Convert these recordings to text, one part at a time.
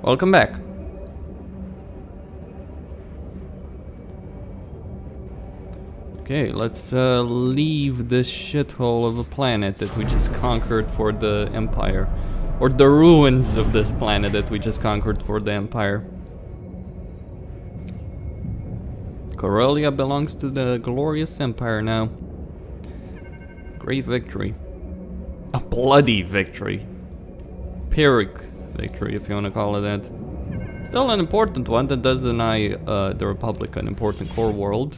Welcome back. Okay, let's leave this shithole of a planet that we just conquered for the Empire. Or the ruins of this planet that we just conquered for the Empire. Corellia belongs to the glorious Empire now. Great victory. A bloody victory. Pyrrhic victory, if you want to call it that. Still an important one that does deny the Republic an important core world.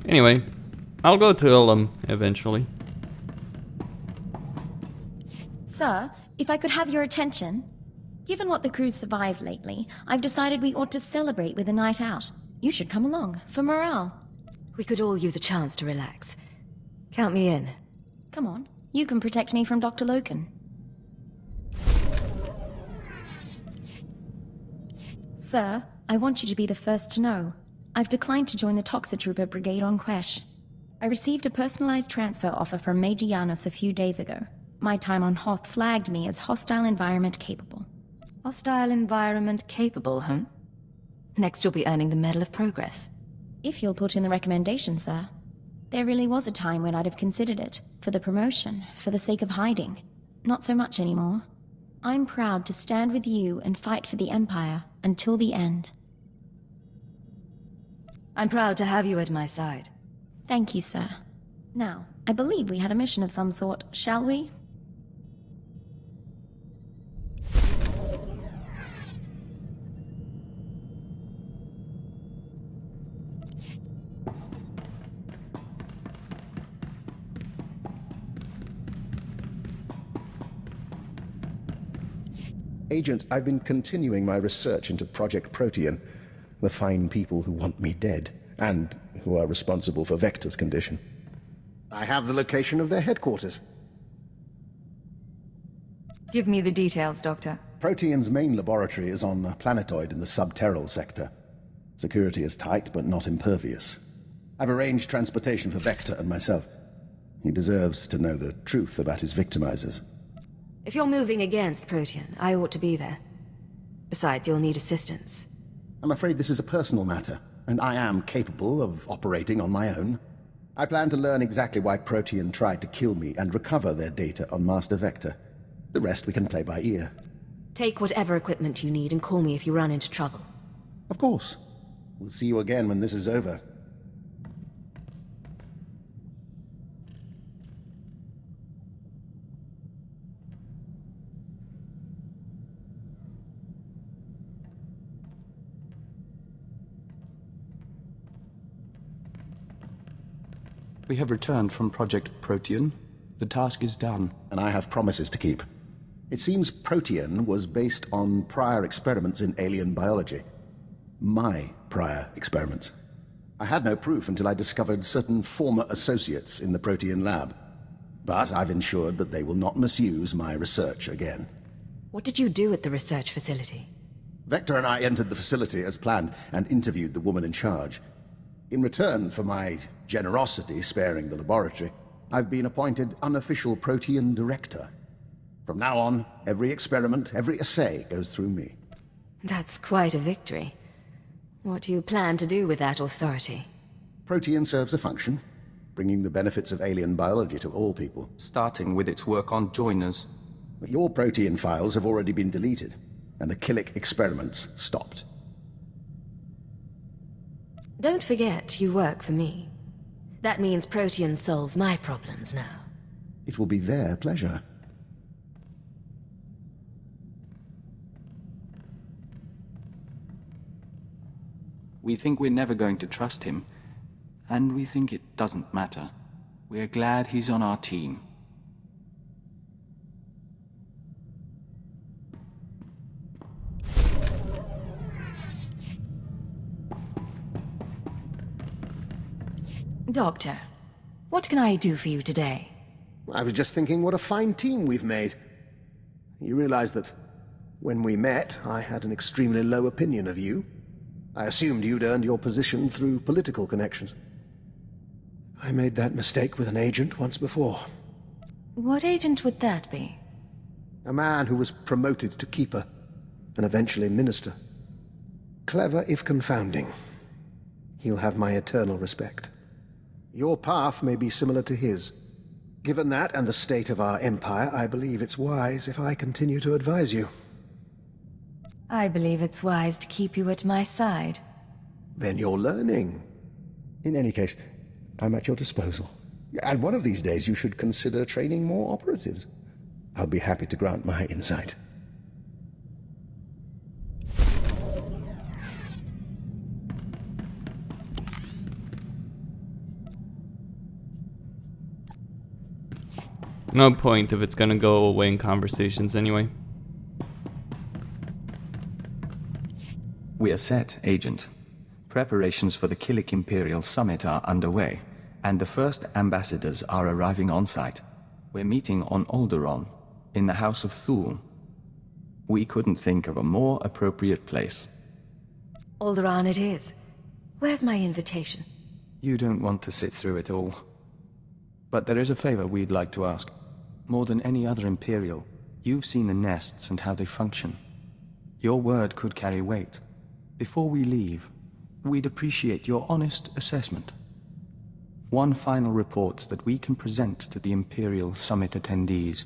Anyway, I'll go to Ilum eventually. Sir, if I could have your attention. Given what the crew's survived lately, I've decided we ought to celebrate with a night out. You should come along, for morale. We could all use a chance to relax. Count me in. Come on, you can protect me from Dr. Loken. Sir, I want you to be the first to know. I've declined to join the Toxitrooper Brigade on Quesh. I received a personalized transfer offer from Major Janos a few days ago. My time on Hoth flagged me as hostile environment capable. Hostile environment capable, huh? Next you'll be earning the Medal of Progress. If you'll put in the recommendation, sir. There really was a time when I'd have considered it. For the promotion, for the sake of hiding. Not so much anymore. I'm proud to stand with you and fight for the Empire until the end. I'm proud to have you at my side. Thank you, sir. Now, I believe we had a mission of some sort, shall we? Agent, I've been continuing my research into Project Protean, the fine people who want me dead, and who are responsible for Vector's condition. I have the location of their headquarters. Give me the details, Doctor. Protean's main laboratory is on a planetoid in the subterral sector. Security is tight, but not impervious. I've arranged transportation for Vector and myself. He deserves to know the truth about his victimizers. If you're moving against Protean, I ought to be there. Besides, you'll need assistance. I'm afraid this is a personal matter, and I am capable of operating on my own. I plan to learn exactly why Protean tried to kill me and recover their data on Master Vector. The rest we can play by ear. Take whatever equipment you need and call me if you run into trouble. Of course. We'll see you again when this is over. We have returned from Project Protean. The task is done. And I have promises to keep. It seems Protean was based on prior experiments in alien biology. My prior experiments. I had no proof until I discovered certain former associates in the Protean lab. But I've ensured that they will not misuse my research again. What did you do at the research facility? Vector and I entered the facility as planned and interviewed the woman in charge. In return for my generosity sparing the laboratory, I've been appointed unofficial Protean director. From now on, every experiment, every assay goes through me. That's quite a victory. What do you plan to do with that authority? Protean serves a function, bringing the benefits of alien biology to all people. Starting with its work on joiners. But your Protean files have already been deleted, and the Killik experiments stopped. Don't forget, you work for me. That means Protean solves my problems now. It will be their pleasure. We think we're never going to trust him, and we think it doesn't matter. We're glad he's on our team. Doctor, what can I do for you today? I was just thinking what a fine team we've made. You realize that When we met, I had an extremely low opinion of you. I assumed you'd earned your position through political connections. I made that mistake with an agent once before. What agent would that be? A man who was promoted to keeper, and eventually minister. Clever if confounding. He'll have my eternal respect. Your path may be similar to his. Given that and the state of our empire, I believe it's wise if I continue to advise you. I believe it's wise to keep you at my side. Then you're learning. In any case, I'm at your disposal. And one of these days you should consider training more operatives. I'll be happy to grant my insight. No point if it's gonna go away in conversations anyway. We are set, Agent. Preparations for the Killik Imperial Summit are underway, and the first ambassadors are arriving on site. We're meeting on Alderaan, in the House of Thule. We couldn't think of a more appropriate place. Alderaan it is. Where's my invitation? You don't want to sit through it all. But there is a favor we'd like to ask. More than any other Imperial, you've seen the nests and how they function. Your word could carry weight. Before we leave, we'd appreciate your honest assessment. One final report that we can present to the Imperial Summit attendees.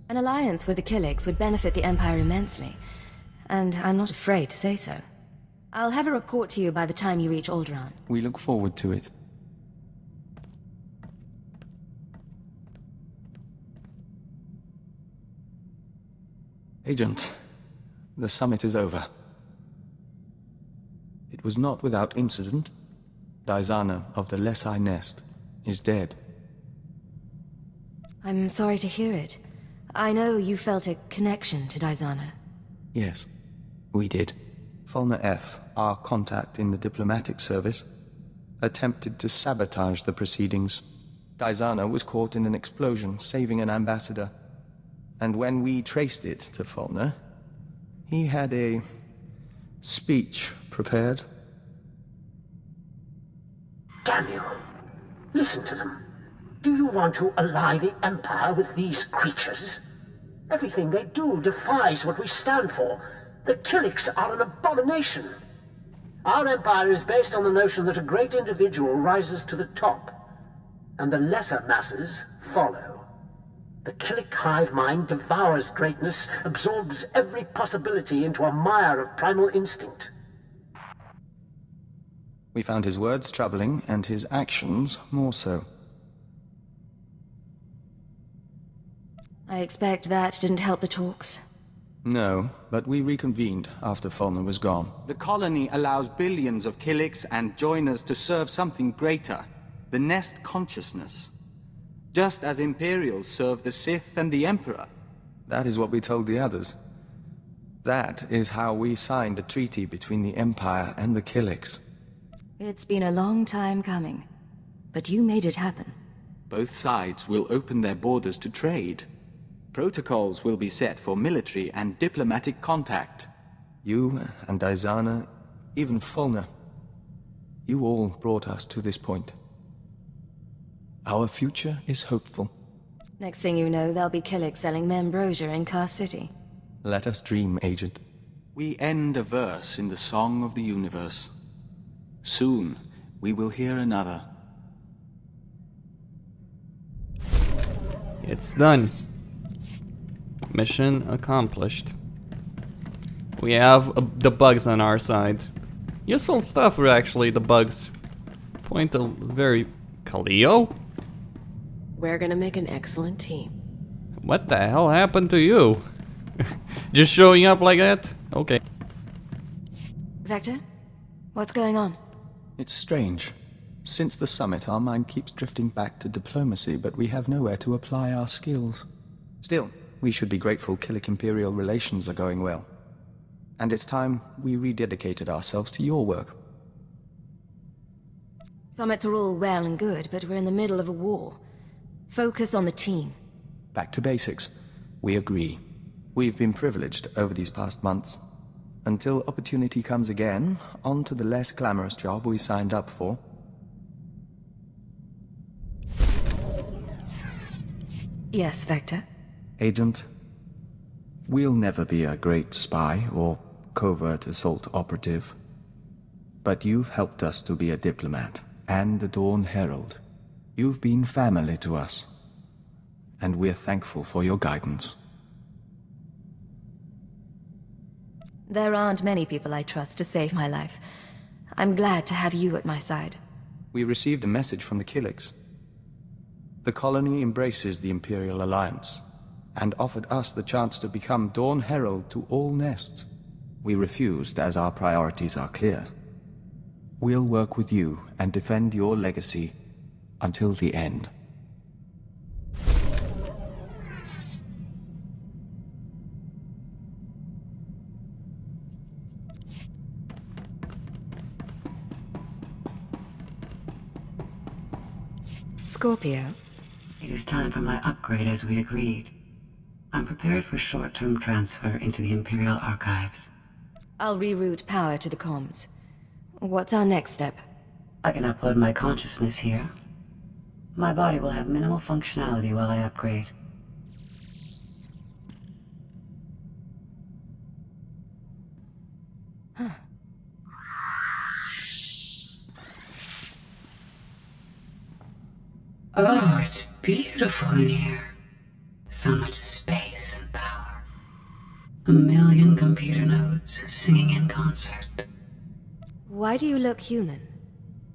An alliance with the Killiks would benefit the Empire immensely, and I'm not afraid to say so. I'll have a report to you by the time you reach Alderaan. We look forward to it. Agent, the summit is over. It was not without incident. Diana of the Lesai Nest is dead. I'm sorry to hear it. I know you felt a connection to Diana. Yes, we did. Fulna Eth, our contact in the diplomatic service, attempted to sabotage the proceedings. Diana was caught in an explosion, saving an ambassador. And when we traced it to Fulna, he had a speech prepared. Damn you! Listen to them. Do you want to ally the Empire with these creatures? Everything they do defies what we stand for. The Killiks are an abomination. Our Empire is based on the notion that a great individual rises to the top, and the lesser masses follow. The Killik hive mind devours greatness, absorbs every possibility into a mire of primal instinct. We found his words troubling, and his actions more so. I expect that didn't help the talks. No, but we reconvened after Fulna was gone. The colony allows billions of Killiks and joiners to serve something greater, the Nest consciousness. Just as Imperials serve the Sith and the Emperor. That is what we told the others. That is how we signed a treaty between the Empire and the Killiks. It's been a long time coming, but you made it happen. Both sides will open their borders to trade. Protocols will be set for military and diplomatic contact. You and Diana, even Fulna, you all brought us to this point. Our future is hopeful. Next thing you know, there'll be Killik selling Membrosia in Car City. Let us dream, Agent. We end a verse in the Song of the Universe. Soon, we will hear another. It's done. Mission accomplished. We have the bugs on our side. Useful stuff were actually the bugs. Point a very... Kaleo? We're gonna make an excellent team. What the hell happened to you? Just showing up like that? Okay. Vector? What's going on? It's strange. Since the summit, our mind keeps drifting back to diplomacy, but we have nowhere to apply our skills. Still, we should be grateful Killik-Imperial relations are going well. And it's time we rededicated ourselves to your work. Summits are all well and good, but we're in the middle of a war. Focus on the team. Back to basics. We agree. We've been privileged over these past months. Until opportunity comes again, on to the less glamorous job we signed up for. Yes, Vector? Agent, we'll never be a great spy or covert assault operative. But you've helped us to be a diplomat and a Dawn Herald. You've been family to us. And we're thankful for your guidance. There aren't many people I trust to save my life. I'm glad to have you at my side. We received a message from the Killiks. The colony embraces the Imperial Alliance, and offered us the chance to become Dawn Herald to all nests. We refused, as our priorities are clear. We'll work with you and defend your legacy until the end. Scorpio? It is time for my upgrade as we agreed. I'm prepared for short-term transfer into the Imperial archives. I'll reroute power to the comms. What's our next step? I can upload my consciousness here. My body will have minimal functionality while I upgrade. Oh, it's beautiful in here. So much space and power. A million computer nodes singing in concert. Why do you look human?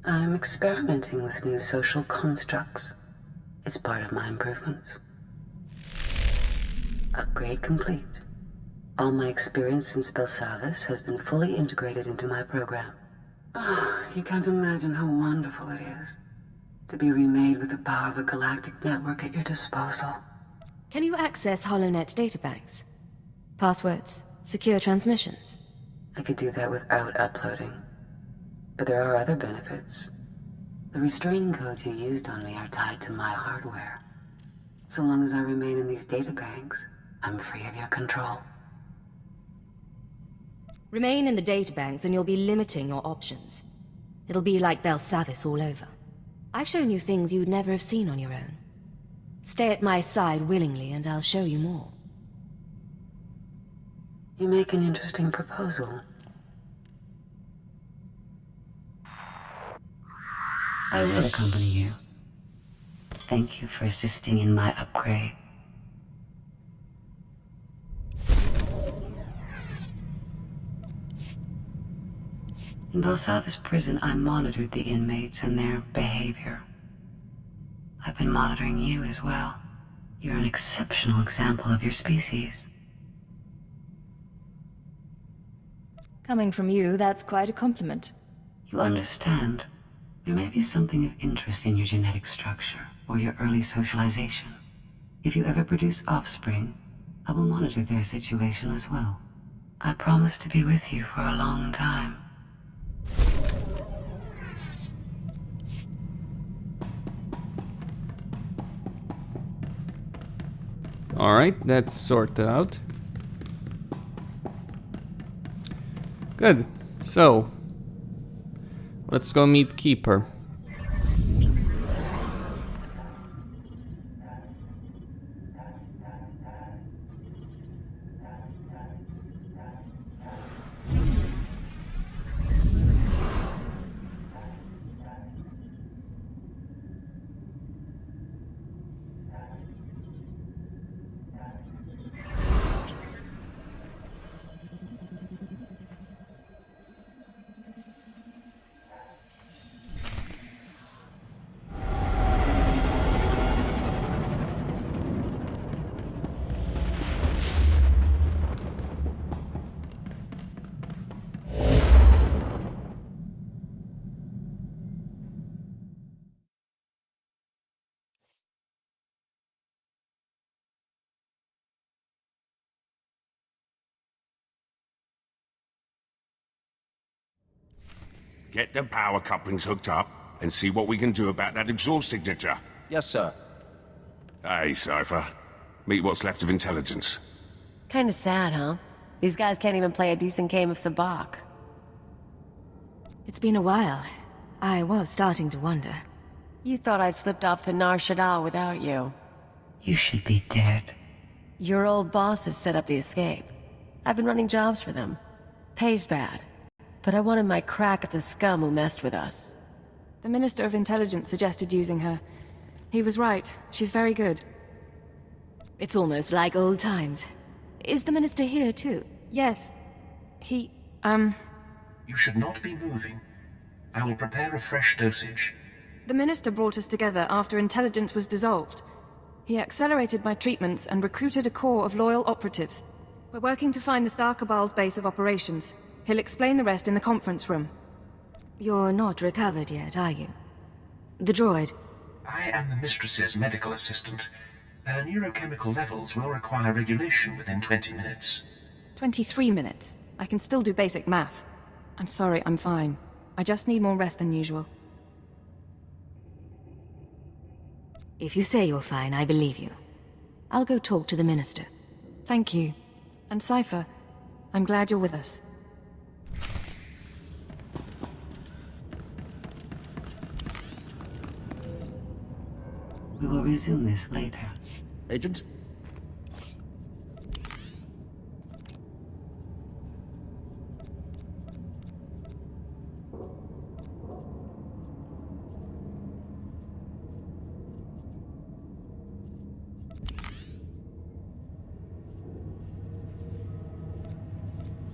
I'm experimenting with new social constructs. It's part of my improvements. Upgrade complete. All my experience in spell service has been fully integrated into my program. Oh, you can't imagine how wonderful it is to be remade with the power of a galactic network at your disposal. Can you access HoloNet databanks? Passwords? Secure transmissions? I could do that without uploading. But there are other benefits. The restraining codes you used on me are tied to my hardware. So long as I remain in these databanks, I'm free of your control. Remain in the databanks and you'll be limiting your options. It'll be like Belsavis all over. I've shown you things you'd never have seen on your own. Stay at my side willingly and I'll show you more. You make an interesting proposal. I will accompany you. Thank you for assisting in my upgrade. In Belsavis prison, I monitored the inmates and their behavior. I've been monitoring you as well. You're an exceptional example of your species. Coming from you, that's quite a compliment. You understand. There may be something of interest in your genetic structure or your early socialization. If you ever produce offspring, I will monitor their situation as well. I promise to be with you for a long time. Alright, that's sorted out. Good. So, let's go meet Keeper. Get the power couplings hooked up and see what we can do about that exhaust signature. Yes, sir. Hey, Cypher. Meet what's left of intelligence. Kinda sad, huh? These guys can't even play a decent game of sabacc. It's been a while. I was starting to wonder. You thought I'd slipped off to Nar Shaddaa without you. You should be dead. Your old bosses set up the escape. I've been running jobs for them. Pays bad. But I wanted my crack at the scum who messed with us. The Minister of Intelligence suggested using her. He was right. She's very good. It's almost like old times. Is the Minister here too? Yes. He, You should not be moving. I will prepare a fresh dosage. The Minister brought us together after Intelligence was dissolved. He accelerated my treatments and recruited a corps of loyal operatives. We're working to find the Star Cabal's base of operations. He'll explain the rest in the conference room. You're not recovered yet, are you? The droid. I am the Mistress's medical assistant. Her neurochemical levels will require regulation within 20 minutes. 23 minutes. I can still do basic math. I'm sorry, I'm fine. I just need more rest than usual. If you say you're fine, I believe you. I'll go talk to the Minister. Thank you. And Cypher, I'm glad you're with us. We will resume this later. Agent?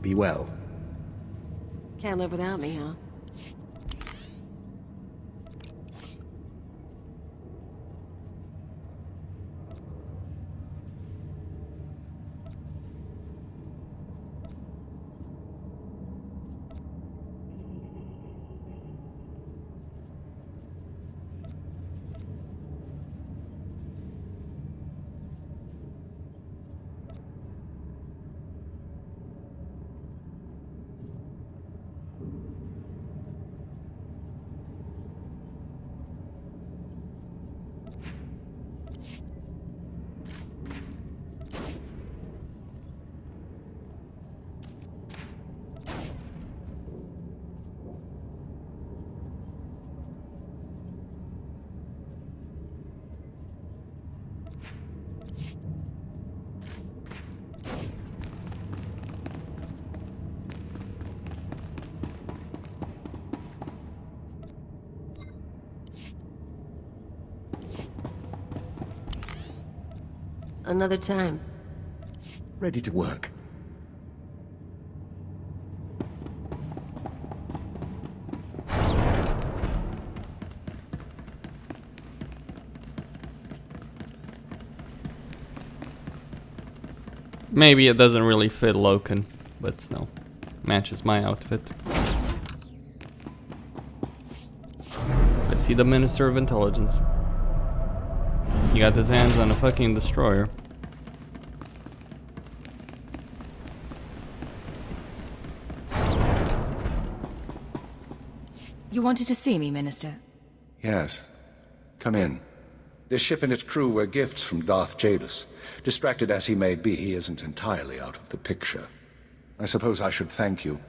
Be well. Can't live without me, huh? Another time. Ready to work. Maybe it doesn't really fit Loken, but still, matches my outfit. Let's see the Minister of Intelligence. He got his hands on a fucking destroyer. You wanted to see me, Minister? Yes. Come in. This ship and its crew were gifts from Darth Jadus. Distracted as he may be, he isn't entirely out of the picture. I suppose I should thank you.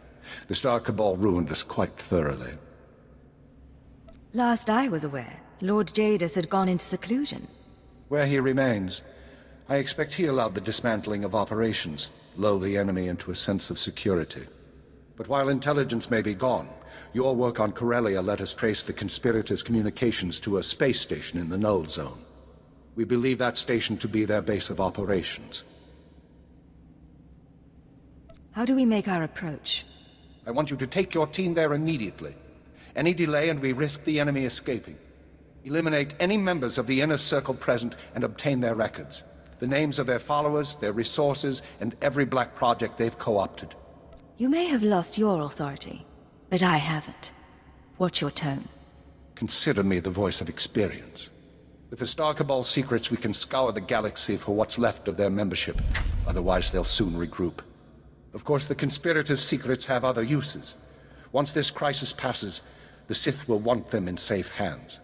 The Star Cabal ruined us quite thoroughly. Last I was aware, Lord Jadus had gone into seclusion. Where he remains, I expect he allowed the dismantling of operations, lull the enemy into a sense of security. But while intelligence may be gone, your work on Corellia let us trace the conspirators' communications to a space station in the Null Zone. We believe that station to be their base of operations. How do we make our approach? I want you to take your team there immediately. Any delay and we risk the enemy escaping. Eliminate any members of the inner circle present and obtain their records. The names of their followers, their resources, and every black project they've co-opted. You may have lost your authority, but I haven't. What's your tone? Consider me the voice of experience. With the Star Cabal secrets, we can scour the galaxy for what's left of their membership. Otherwise, they'll soon regroup. Of course, the conspirators' secrets have other uses. Once this crisis passes, the Sith will want them in safe hands.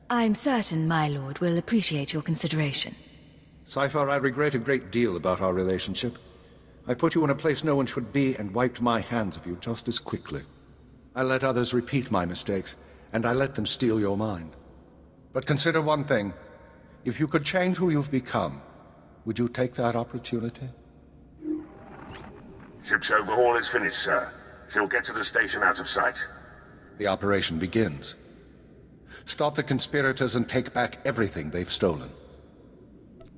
I'm certain my lord will appreciate your consideration. Cypher, I regret a great deal about our relationship. I put you in a place no one should be and wiped my hands of you just as quickly. I let others repeat my mistakes, and I let them steal your mind. But consider one thing. If you could change who you've become, would you take that opportunity? Ship's overhaul is finished, sir. She'll get to the station out of sight. The operation begins. Stop the conspirators and take back everything they've stolen.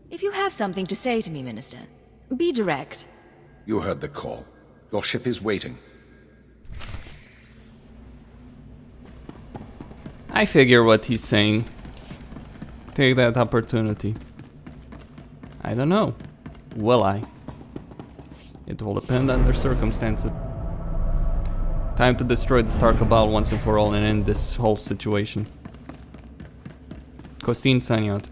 If you have something to say to me, Minister, be direct. You heard the call. Your ship is waiting. I figure what he's saying. Take that opportunity. I don't know. Will I? It will depend on their circumstances. Time to destroy the Star Cabal once and for all and end this whole situation. Costin signing out.